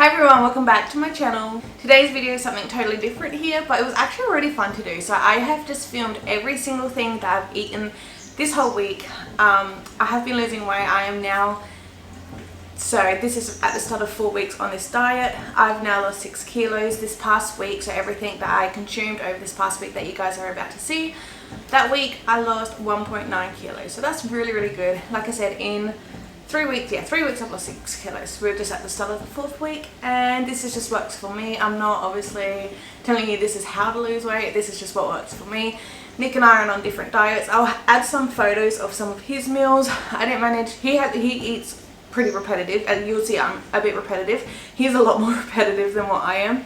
Hi everyone, welcome back to my channel. Today's video is something totally different here, but it was actually really fun to do. So I have just filmed every single thing that I've eaten this whole week. I have been losing weight. I am now, so this is at the start of 4 weeks on this diet. I've now lost 6 kilos this past week. So everything that I consumed over this past week that you guys are about to see, that week I lost 1.9 kilos. So that's really, really good. Like I said, in 3 weeks, I've lost 6 kilos. We're just at the start of the 4th week, and this is just works for me. I'm not obviously telling you this is how to lose weight. This is just what works for me. Nick and I are on different diets. I'll add some photos of some of his meals. I didn't manage. He eats pretty repetitive, and you'll see I'm a bit repetitive. He's a lot more repetitive than what I am.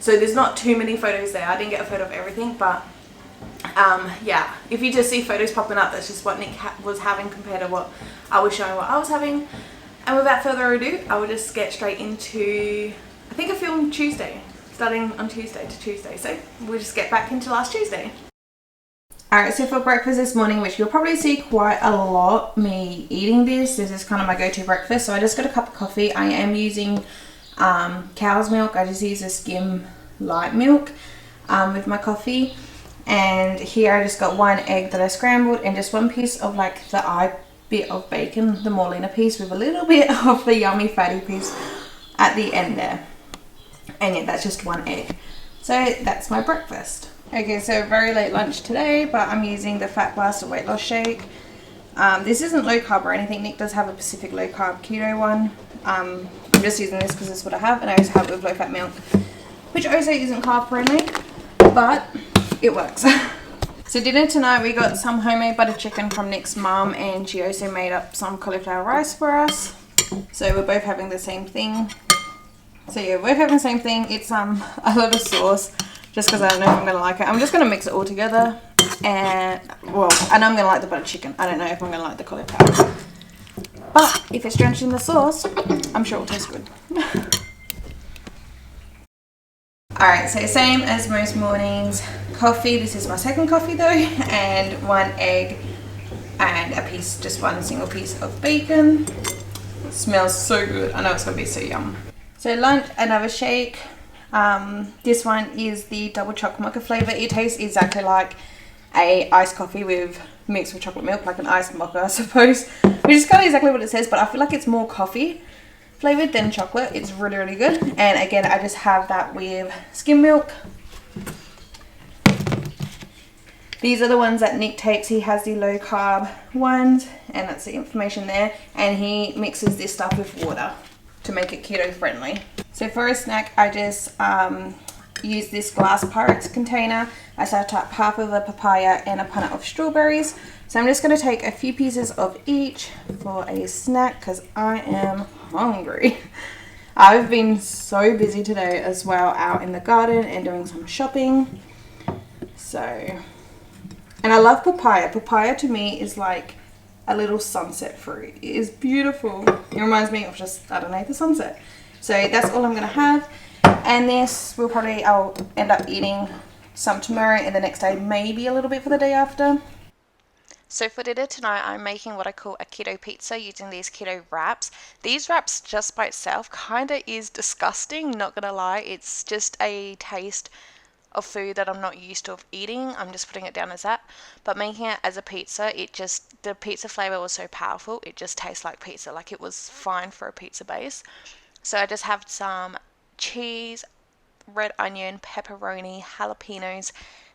So there's not too many photos there. I didn't get a photo of everything, but yeah, if you just see photos popping up, that's just what Nick was having compared to what I was showing what I was having. And without further ado, I will just get straight into, I think I filmed Tuesday, starting on Tuesday to Tuesday, so we'll just get back into last Tuesday. Alright, so for breakfast this morning, which you'll probably see quite a lot me eating this is kind of my go-to breakfast. So I just got a cup of coffee. I am using cow's milk. I just use a skim light milk with my coffee. And here I just got 1 egg that I scrambled and just 1 piece of like the eye bit of bacon, the Morlina piece, with a little bit of the yummy fatty piece at the end there. And yeah, that's just 1 egg. So that's my breakfast. Okay, so very late lunch today, but I'm using the Fat Blaster weight loss shake. This isn't low carb or anything. Nick does have a Pacific low carb keto one. I'm just using this because it's what I have, and I also have it with low fat milk, which also isn't carb friendly, but it works. So dinner tonight, we got some homemade butter chicken from Nick's mum, and she also made up some cauliflower rice for us. So we're both having the same thing. So yeah, we're having the same thing. It's a lot of sauce, just because I don't know if I'm gonna like it. I'm just gonna mix it all together, and and I'm gonna like the butter chicken. I don't know if I'm gonna like the cauliflower, but if it's drenched in the sauce, I'm sure it'll taste good. Alright, so same as most mornings, coffee. This is my second coffee though, and 1 egg and a piece, just 1 single piece of bacon. It smells so good. I know it's gonna be so yum. So lunch, another shake. This one is the double chocolate mocha flavor. It tastes exactly like a iced coffee mixed with chocolate milk, like an iced mocha, I suppose, which is kind of exactly what it says, but I feel like it's more coffee flavored than chocolate. It's really, really good. And again, I just have that with skim milk. These are the ones that Nick takes. He has the low carb ones, and that's the information there. And he mixes this stuff with water to make it keto friendly. So for a snack, I just use this glass Pyrex container. I set up half of a papaya and a punnet of strawberries. So I'm just going to take a few pieces of each for a snack because I am hungry. I've been so busy today as well, out in the garden and doing some shopping. So, and I love papaya. Papaya to me is like a little sunset fruit. It is beautiful. It reminds me of just, I don't know, the sunset. So that's all I'm going to have. And this I'll end up eating some tomorrow and the next day, maybe a little bit for the day after. So for dinner tonight, I'm making what I call a keto pizza using these keto wraps. These wraps just by itself kind of is disgusting, not gonna lie. It's just a taste of food that I'm not used to eating. I'm just putting it down as that. But making it as a pizza, the pizza flavor was so powerful. It just tastes like pizza, like it was fine for a pizza base. So I just have some cheese, red onion, pepperoni, jalapenos,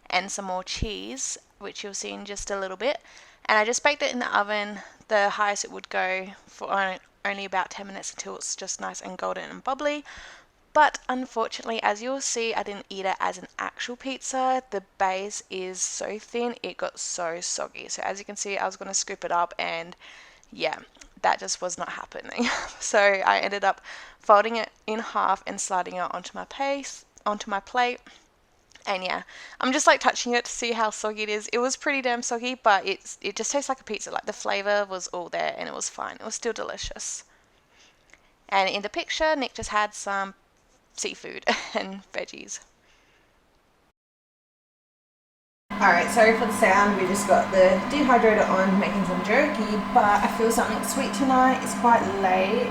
and some more cheese, which you'll see in just a little bit. And I just baked it in the oven, the highest it would go, for only about 10 minutes until it's just nice and golden and bubbly. But unfortunately, as you'll see, I didn't eat it as an actual pizza. The base is so thin, it got so soggy. So as you can see, I was going to scoop it up, and yeah, that just was not happening. So I ended up folding it in half and sliding it onto my plate. And yeah, I'm just like touching it to see how soggy it is. It was pretty damn soggy, but it just tastes like a pizza. Like the flavor was all there and it was fine. It was still delicious. And in the picture, Nick just had some seafood and veggies. Alright, sorry for the sound. We just got the dehydrator on, making some jerky, but I feel something sweet tonight. It's quite late.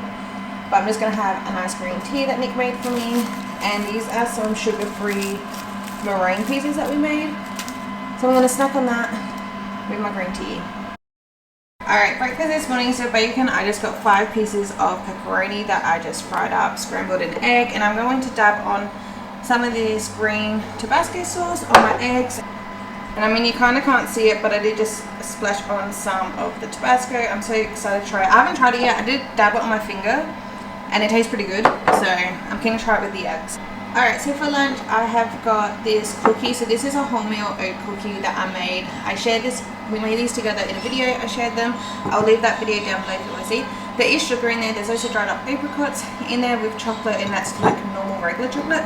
but I'm just going to have a nice green tea that Nick made for me. And these are some sugar-free meringue pieces that we made. So I'm going to snack on that with my green tea. Alright, breakfast this morning, so bacon. I just got 5 pieces of pepperoni that I just fried up, scrambled an egg, and I'm going to dab on some of this green Tabasco sauce on my eggs. And I mean, you kind of can't see it, but I did just splash on some of the Tabasco. I'm so excited to try it. I haven't tried it yet. I did dab it on my finger and it tastes pretty good, so I'm keen to try it with the eggs. Alright, so for lunch I have got this cookie. So this is a wholemeal oat cookie that I made. I shared this, we made these together in a video. I shared them. I'll leave that video down below if you want to see. There is sugar in there. There's also dried up apricots in there with chocolate, and that's like normal regular chocolate.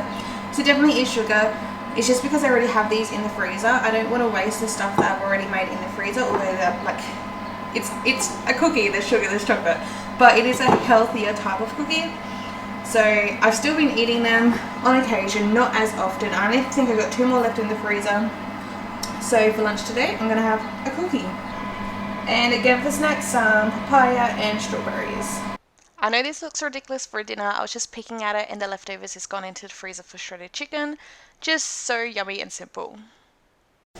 So definitely is sugar. It's just because I already have these in the freezer. I don't want to waste the stuff that I've already made in the freezer, although they're like, it's a cookie, there's sugar, there's chocolate, but it is a healthier type of cookie. So I've still been eating them on occasion, not as often. I only think I've got 2 more left in the freezer. So for lunch today, I'm going to have a cookie. And again for snacks, some papaya and strawberries. I know this looks ridiculous for dinner. I was just picking at it and the leftovers has gone into the freezer for shredded chicken. Just so yummy and simple.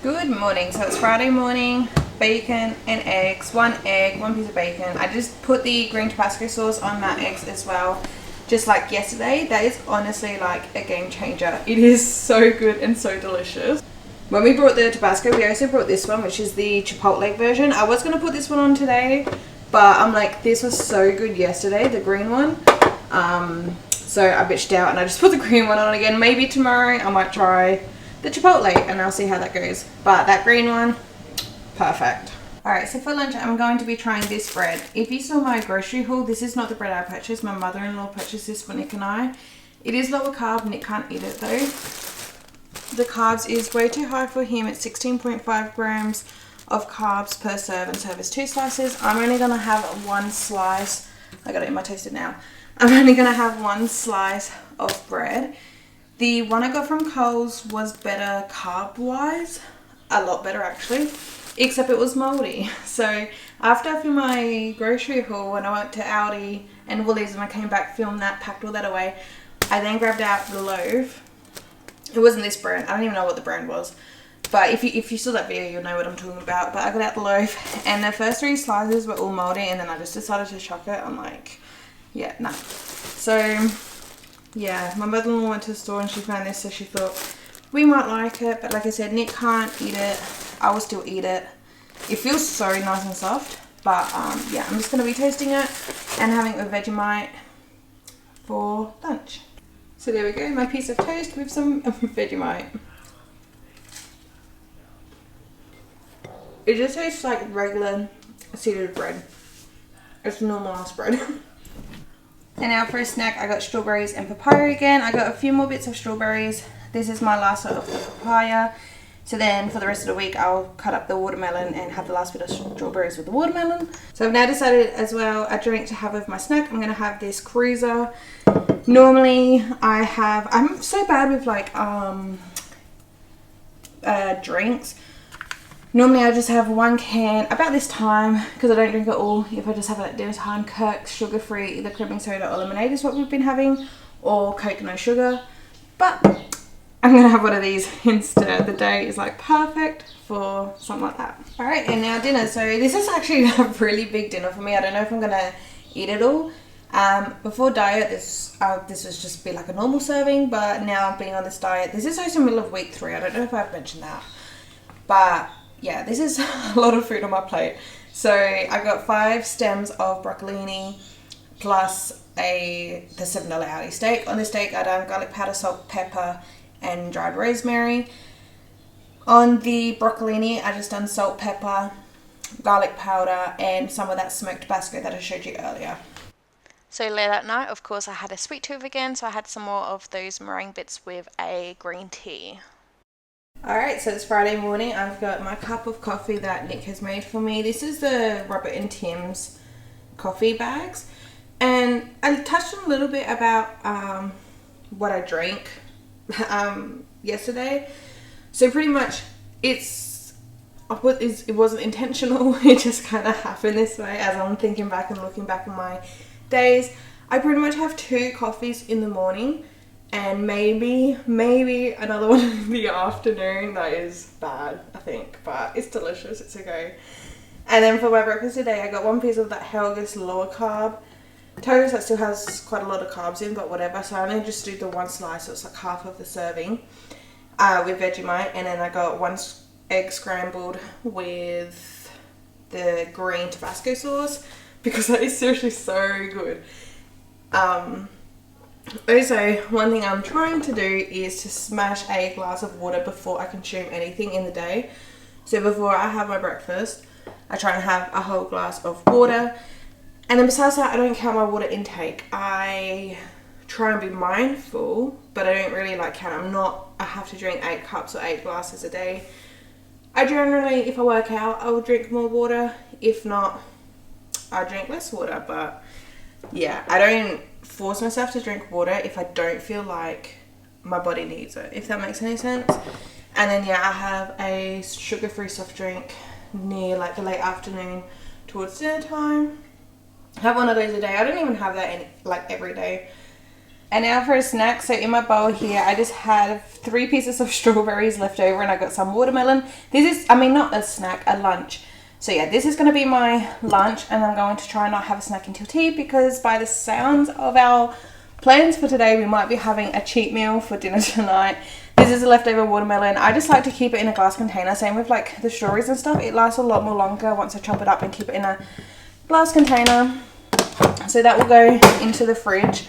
Good morning. So it's Friday morning. Bacon and eggs. 1 egg, 1 piece of bacon. I just put the green Tabasco sauce on my eggs as well. Just like yesterday. That is honestly like a game changer. It is so good and so delicious. When we brought the Tabasco, we also brought this one, which is the Chipotle version. I was going to put this one on today, but I'm like, this was so good yesterday, the green one. So I bitched out and I just put the green one on again. Maybe tomorrow I might try the Chipotle and I'll see how that goes. But that green one, perfect. Alright, so for lunch I'm going to be trying this bread. If you saw my grocery haul, this is not the bread I purchased. My mother-in-law purchased this for Nick and I. It is lower carb. Nick can't eat it though. The carbs is way too high for him. It's 16.5 grams of carbs per serve, and serve is 2 slices. I'm only going to have 1 slice. I got it in my toaster now. I'm only going to have 1 slice of bread. The one I got from Coles was better carb-wise. A lot better actually. Except it was moldy. So after I filmed my grocery haul, when I went to Aldi and Woolies and I came back, filmed that, packed all that away, I then grabbed out the loaf. It wasn't this brand. I don't even know what the brand was. But if you saw that video, you'll know what I'm talking about. But I got out the loaf and the first 3 slices were all moldy, and then I just decided to chuck it. I'm like, yeah, nah. So yeah, my mother-in-law went to the store and she found this, so she thought we might like it. But like I said, Nick can't eat it. I will still eat it. It feels so nice and soft. But yeah, I'm just going to be toasting it and having a Vegemite for lunch. So there we go, my piece of toast with some Vegemite. It just tastes like regular seeded bread. It's normal ass bread. And now for a snack, I got strawberries and papaya again. I got a few more bits of strawberries. This is my last lot of the papaya. So then for the rest of the week, I'll cut up the watermelon and have the last bit of strawberries with the watermelon. So I've now decided as well a drink to have with my snack. I'm going to have this cruiser. Normally I'm so bad with like drinks. Normally I just have 1 can about this time, because I don't drink it all. If I just have it at dinner time, Kirk's sugar-free, either creaming soda or lemonade is what we've been having, or Coke no sugar. But I'm going to have one of these instead. The day is like perfect for something like that. Alright, and now dinner. So this is actually a really big dinner for me. I don't know if I'm going to eat it all. Before diet, this was just be like a normal serving, but now being on this diet, this is also middle of week 3. I don't know if I've mentioned that. But yeah, this is a lot of food on my plate. So I got 5 stems of broccolini plus the $7 Aldi steak. On the steak, I done garlic powder, salt, pepper, and dried rosemary. On the broccolini, I just done salt, pepper, garlic powder, and some of that smoked Tabasco that I showed you earlier. So later that night, of course, I had a sweet tooth again, so I had some more of those meringue bits with a green tea. Alright, so it's Friday morning. I've got my cup of coffee that Nick has made for me. This is the Robert and Tim's coffee bags. And I touched on a little bit about what I drank yesterday. So pretty much it wasn't intentional. It just kind of happened this way as I'm thinking back and looking back on my days. I pretty much have 2 coffees in the morning and maybe another one in the afternoon. That is bad, I think, but it's delicious. It's okay. And then for my breakfast today, I got 1 piece of that Helga's lower carb toast that still has quite a lot of carbs in, but whatever. So I only just do the 1 slice, so it's like half of the serving with Vegemite. And then I got 1 egg scrambled with the green Tabasco sauce because that is seriously so good. Also, one thing I'm trying to do is to smash a glass of water before I consume anything in the day. So before I have my breakfast, I try and have a whole glass of water. And then besides that, I don't count my water intake. I try and be mindful, but I don't really like count. I have to drink 8 cups or 8 glasses a day. I generally, if I work out, I will drink more water. If not, I drink less water. But yeah, I don't force myself to drink water if I don't feel like my body needs it, if that makes any sense. And then yeah, I have a sugar-free soft drink near like the late afternoon towards dinner time. I have one of those a day. I don't even have that like every day. And now for a snack. So in my bowl here, I just have 3 pieces of strawberries left over, and I got some watermelon. This is, I mean, not a snack, a lunch. So yeah, this is going to be my lunch, and I'm going to try and not have a snack until tea, because by the sounds of our plans for today, we might be having a cheat meal for dinner tonight. This is a leftover watermelon. I just like to keep it in a glass container. Same with like the strawberries and stuff. It lasts a lot more longer once I chop it up and keep it in a glass container. So that will go into the fridge.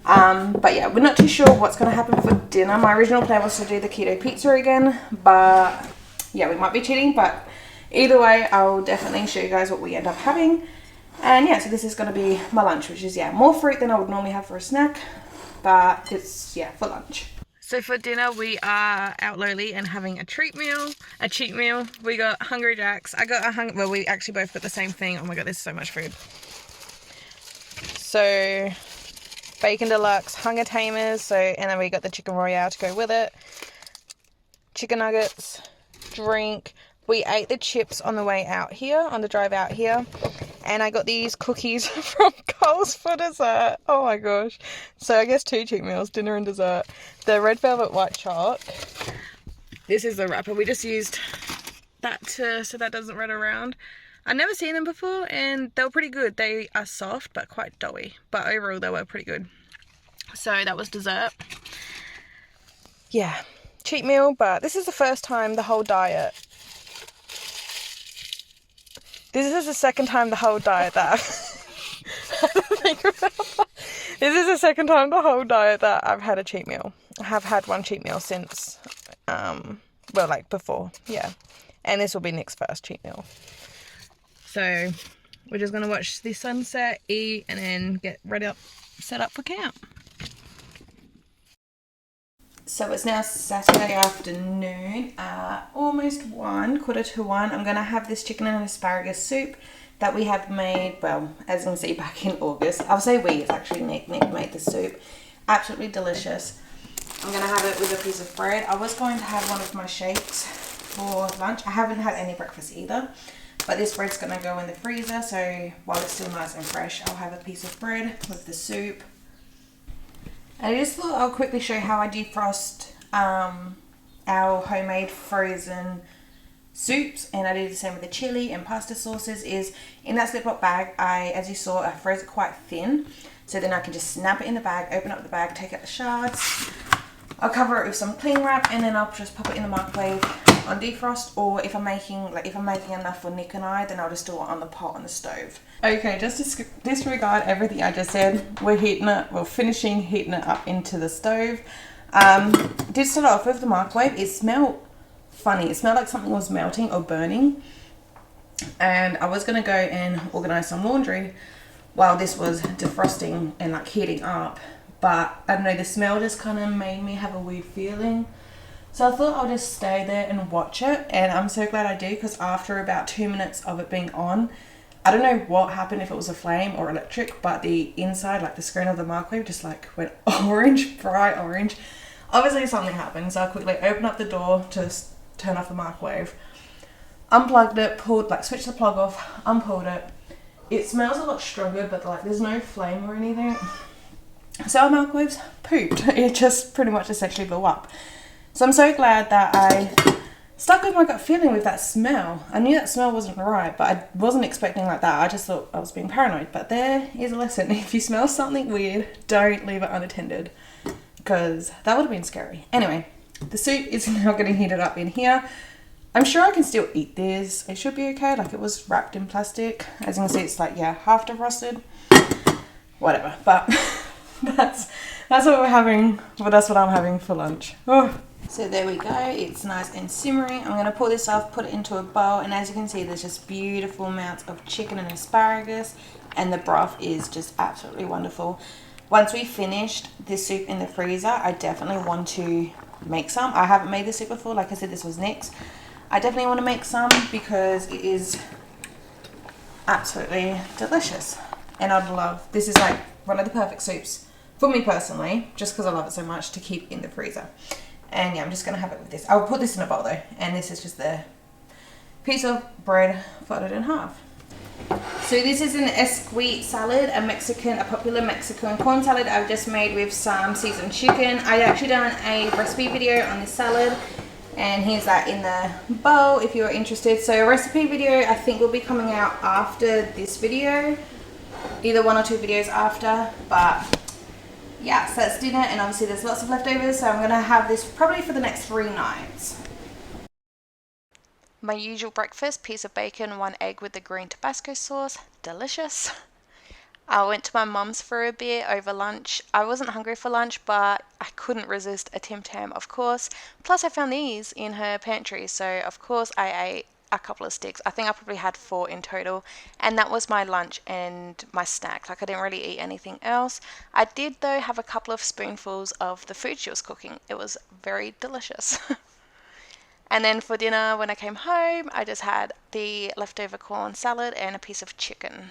But yeah, we're not too sure what's going to happen for dinner. My original plan was to do the keto pizza again, but yeah, we might be cheating, but either way, I'll definitely show you guys what we end up having. And yeah, so this is going to be my lunch, which is, yeah, more fruit than I would normally have for a snack, but it's, yeah, for lunch. So for dinner, we are out lowly and having a cheat meal. We got Hungry Jacks. I got well, we actually both got the same thing. Oh my God, there's so much food. So bacon deluxe, Hunger Tamers. And then we got the chicken royale to go with it. Chicken nuggets, drink. We ate the chips on the way out here, on the drive out here. And I got these cookies from Coles for dessert. Oh my gosh. So I guess 2 cheat meals, dinner and dessert. The red velvet white choc. This is the wrapper. We just used that so that doesn't run around. I've never seen them before, and they were pretty good. They are soft but quite doughy. But overall they were pretty good. So that was dessert. Yeah, cheat meal, but this is the first time the whole diet. This is the second time the whole diet that This is the second time the whole diet that I've had a cheat meal. I have had 1 cheat meal since, well, like before, yeah. And this will be Nick's first cheat meal. So we're just gonna watch the sunset, eat, and then get ready up, set up for camp. So it's now Saturday afternoon, almost 1, quarter to 1. I'm going to have this chicken and asparagus soup that we have made, well, as you can see, back in August. I'll say we, it's actually Nick made the soup. Absolutely delicious. I'm going to have it with a piece of bread. I was going to have one of my shakes for lunch. I haven't had any breakfast either, but this bread's going to go in the freezer, so while it's still nice and fresh, I'll have a piece of bread with the soup. And I just thought I'll quickly show how I defrost our homemade frozen soups, and I did the same with the chili and pasta sauces. Is in that Ziploc bag, as you saw, I froze it quite thin, so then I can just snap it in the bag, open up the bag, take out the shards. I'll cover it with some cling wrap, and then I'll just pop it in the microwave on defrost. Or if I'm making enough for Nick and I, then I'll just do it on the pot on the stove. Okay, just to disregard everything I just said, we're finishing heating it up into the stove. Did start off with the microwave. It smelled funny. It smelled like something was melting or burning. And I was gonna go and organize some laundry while this was defrosting and like heating up. But I don't know, the smell just kind of made me have a weird feeling. So I thought I'll just stay there and watch it. And I'm so glad I did, because after about 2 minutes of it being on, I don't know what happened, if it was a flame or electric, but the inside, like the screen of the microwave, just like went orange, bright orange. Obviously something happened, so I quickly opened up the door to turn off the microwave, unplugged it, switched the plug off, unpulled it, It smells a lot stronger, but like there's no flame or anything. So our microwave's pooped. It just pretty much essentially blew up. So I'm so glad that I stuck with my gut feeling with that smell. I knew that smell wasn't right, but I wasn't expecting like that. I just thought I was being paranoid. But there is a lesson. If you smell something weird, don't leave it unattended, because that would have been scary. Anyway, the soup is now getting heated up in here. I'm sure I can still eat this. It should be okay. Like, it was wrapped in plastic. As you can see, it's like, yeah, half defrosted. Whatever. But that's what we're having. Well, that's what I'm having for lunch. Oh. So there we go. It's nice and simmering. I'm going to pull this off, put it into a bowl. And as you can see, there's just beautiful amounts of chicken and asparagus. And the broth is just absolutely wonderful. Once we finished this soup in the freezer, I definitely want to make some. I haven't made this soup before. Like I said, this was Nick's. I definitely want to make some because it is absolutely delicious. And I'd love, this is like one of the perfect soups for me personally, just because I love it so much, to keep in the freezer. And yeah, I'm just going to have it with this. I'll put this in a bowl though. And this is just the piece of bread folded in half. So this is an esquite salad, a popular Mexican corn salad I've just made with some seasoned chicken. I actually done a recipe video on this salad, and here's that in the bowl if you're interested. So a recipe video I think will be coming out after this video, either 1 or 2 videos after. But yeah, so that's dinner, and obviously there's lots of leftovers, so I'm gonna have this probably for the next 3 nights. My usual breakfast, piece of bacon, 1 egg with the green Tabasco sauce, delicious. I went to my mum's for a bit over lunch. I wasn't hungry for lunch, but I couldn't resist a Tim Tam, of course. Plus I found these in her pantry, so of course I ate a couple of sticks. I think I probably had 4 in total, and that was my lunch and my snack. Like, I didn't really eat anything else. I did though have a couple of spoonfuls of the food she was cooking. It was very delicious. And then for dinner, when I came home, I just had the leftover corn salad and a piece of chicken.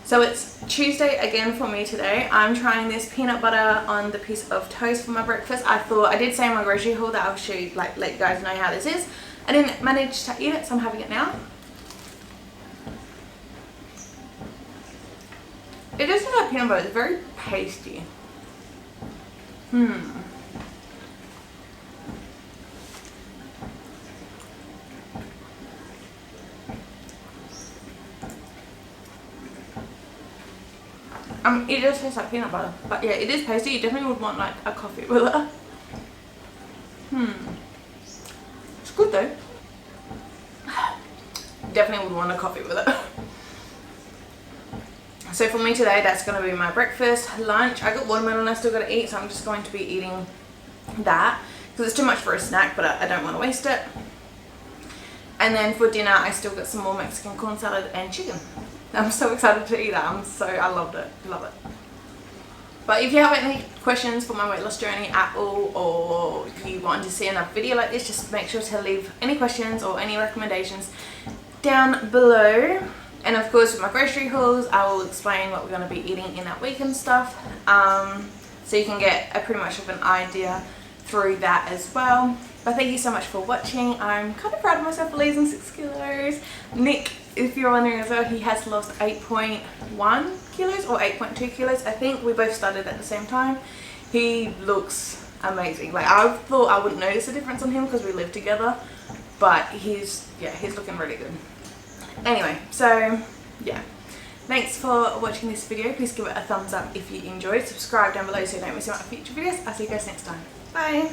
So it's Tuesday again for me today. I'm trying this peanut butter on the piece of toast for my breakfast. I did say in my grocery haul that I'll show you, like, let you guys know how this is. I didn't manage to eat it, so I'm having it now. It just has that peanut butter. It's very pasty. It does taste like peanut butter, but yeah, it is pasty. You definitely would want like a coffee with it. It's good though. Definitely would want a coffee with it. So for me today, that's going to be my breakfast. Lunch, I got watermelon I still got to eat, so I'm just going to be eating that because it's too much for a snack, but I don't want to waste it. And then for dinner, I still got some more Mexican corn salad and chicken. I'm so excited to eat that. I loved it. Love it. But if you have any questions for my weight loss journey at all, or you want to see another video like this, just make sure to leave any questions or any recommendations down below. And of course, with my grocery hauls, I will explain what we're going to be eating in that week and stuff, so you can get a pretty much of an idea through that as well. But thank you so much for watching. I'm kind of proud of myself for losing 6 kilos. Nick, if you're wondering as well, he has lost 8.1 kilos or 8.2 kilos. I think we both started at the same time. He looks amazing. Like, I thought I wouldn't notice a difference on him because we live together, but he's looking really good. Anyway, so yeah, thanks for watching this video. Please give it a thumbs up if you enjoyed. Subscribe down below so you don't miss out on future videos. I'll see you guys next time. Bye.